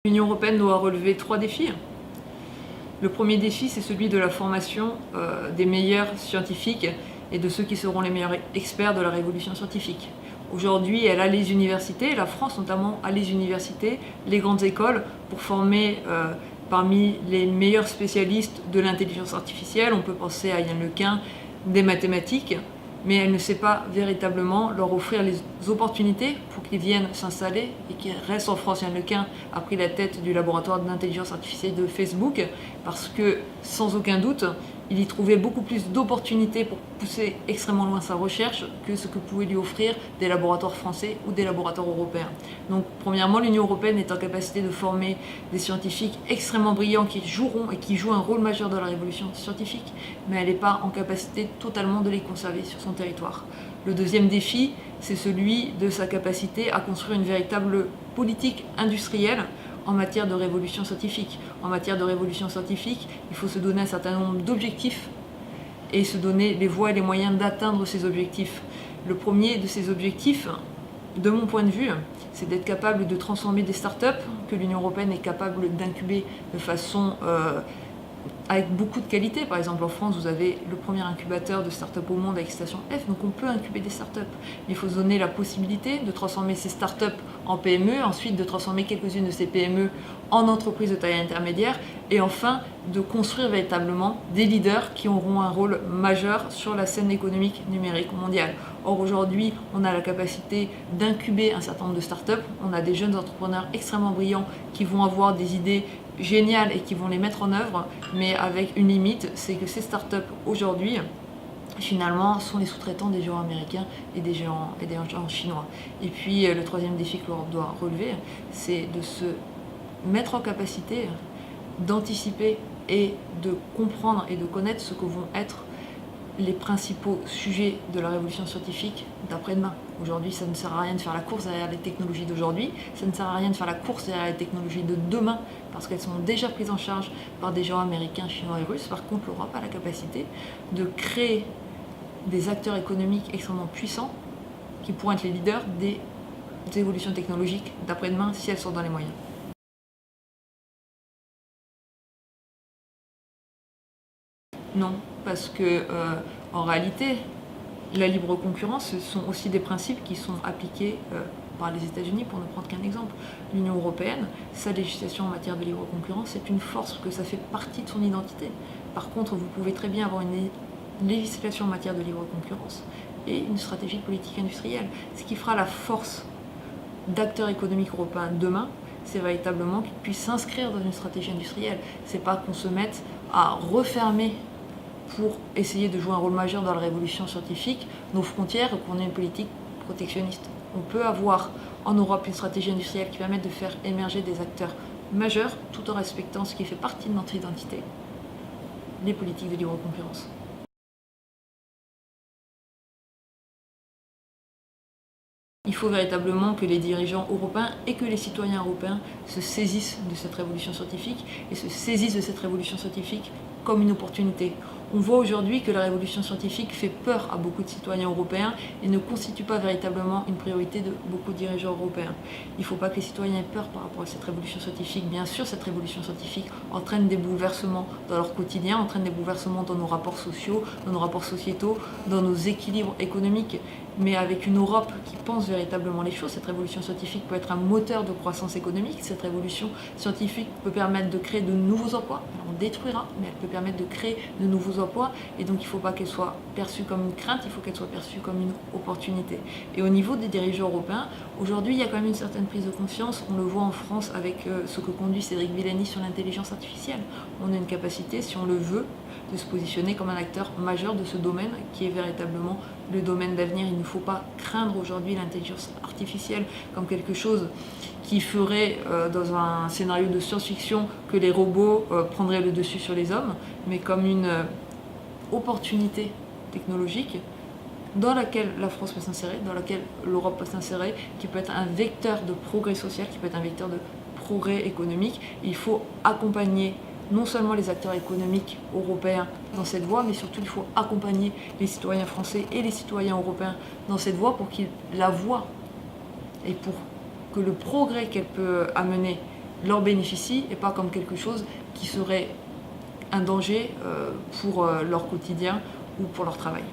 L'Union européenne doit relever 3 défis. Le premier défi, c'est celui de la formation des meilleurs scientifiques et de ceux qui seront les meilleurs experts de la révolution scientifique. Aujourd'hui, elle a les universités, la France notamment a les universités, les grandes écoles pour former parmi les meilleurs spécialistes de l'intelligence artificielle. On peut penser à Yann Lequin, des mathématiques, mais elle ne sait pas véritablement leur offrir les opportunités pour qu'ils viennent s'installer et qu'ils restent en France. Yann Lequin a pris la tête du laboratoire d'intelligence artificielle de Facebook parce que, sans aucun doute, il y trouvait beaucoup plus d'opportunités pour pousser extrêmement loin sa recherche que ce que pouvaient lui offrir des laboratoires français ou des laboratoires européens. Donc, premièrement, l'Union européenne est en capacité de former des scientifiques extrêmement brillants qui joueront et qui jouent un rôle majeur dans la révolution scientifique, mais elle n'est pas en capacité totalement de les conserver sur son territoire. Le deuxième défi, c'est celui de sa capacité à construire une véritable politique industrielle en matière de révolution scientifique. En matière de révolution scientifique, il faut se donner un certain nombre d'objectifs et se donner les voies et les moyens d'atteindre ces objectifs. Le premier de ces objectifs, de mon point de vue, c'est d'être capable de transformer des startups que l'Union européenne est capable d'incuber de façon avec beaucoup de qualité. Par exemple, en France, vous avez le premier incubateur de start-up au monde avec Station F, donc on peut incuber des start-up. Il faut se donner la possibilité de transformer ces start-up en PME, ensuite de transformer quelques-unes de ces PME en entreprises de taille intermédiaire, et enfin de construire véritablement des leaders qui auront un rôle majeur sur la scène économique numérique mondiale. Or, aujourd'hui, on a la capacité d'incuber un certain nombre de start-up. On a des jeunes entrepreneurs extrêmement brillants qui vont avoir des idées géniales et qui vont les mettre en œuvre, mais avec une limite, c'est que ces startups aujourd'hui, finalement, sont les sous-traitants des géants américains et des géants chinois. Et puis, le troisième défi que l'Europe doit relever, c'est de se mettre en capacité d'anticiper et de comprendre et de connaître ce que vont être les principaux sujets de la révolution scientifique d'après-demain. Aujourd'hui, ça ne sert à rien de faire la course derrière les technologies d'aujourd'hui, ça ne sert à rien de faire la course derrière les technologies de demain, parce qu'elles sont déjà prises en charge par des géants américains, chinois et russes. Par contre, l'Europe a la capacité de créer des acteurs économiques extrêmement puissants qui pourront être les leaders des évolutions technologiques d'après-demain si elles sont dans les moyens. Non, parce que en réalité, la libre concurrence, ce sont aussi des principes qui sont appliqués par les États-Unis, pour ne prendre qu'un exemple. L'Union européenne, sa législation en matière de libre concurrence, c'est une force, que ça fait partie de son identité. Par contre, vous pouvez très bien avoir une législation en matière de libre concurrence et une stratégie politique industrielle. Ce qui fera la force d'acteurs économiques européens demain, c'est véritablement qu'ils puissent s'inscrire dans une stratégie industrielle. C'est pas qu'on se mette à refermer pour essayer de jouer un rôle majeur dans la révolution scientifique nos frontières et qu'on ait une politique protectionniste. On peut avoir en Europe une stratégie industrielle qui permette de faire émerger des acteurs majeurs tout en respectant ce qui fait partie de notre identité, les politiques de libre concurrence. Il faut véritablement que les dirigeants européens et que les citoyens européens se saisissent de cette révolution scientifique et se saisissent de cette révolution scientifique comme une opportunité. On voit aujourd'hui que la révolution scientifique fait peur à beaucoup de citoyens européens et ne constitue pas véritablement une priorité de beaucoup de dirigeants européens. Il ne faut pas que les citoyens aient peur par rapport à cette révolution scientifique. Bien sûr, cette révolution scientifique entraîne des bouleversements dans leur quotidien, entraîne des bouleversements dans nos rapports sociaux, dans nos rapports sociétaux, dans nos équilibres économiques. Mais avec une Europe qui pense véritablement les choses, cette révolution scientifique peut être un moteur de croissance économique. Cette révolution scientifique peut permettre de créer de nouveaux emplois. Elle en détruira, mais elle peut permettre de créer de nouveaux emplois. Et donc il ne faut pas qu'elle soit perçue comme une crainte, il faut qu'elle soit perçue comme une opportunité. Et au niveau des dirigeants européens, aujourd'hui il y a quand même une certaine prise de conscience. On le voit en France avec ce que conduit Cédric Villani sur l'intelligence artificielle. On a une capacité, si on le veut, de se positionner comme un acteur majeur de ce domaine qui est véritablement le domaine d'avenir. Il ne faut pas craindre aujourd'hui l'intelligence artificielle comme quelque chose qui ferait dans un scénario de science-fiction que les robots prendraient le dessus sur les hommes, mais comme une opportunité technologique dans laquelle la France peut s'insérer, dans laquelle l'Europe peut s'insérer, qui peut être un vecteur de progrès social, qui peut être un vecteur de progrès économique. Il faut accompagner non seulement les acteurs économiques européens dans cette voie, mais surtout il faut accompagner les citoyens français et les citoyens européens dans cette voie pour qu'ils la voient et pour que le progrès qu'elle peut amener leur bénéficie et pas comme quelque chose qui serait un danger pour leur quotidien ou pour leur travail.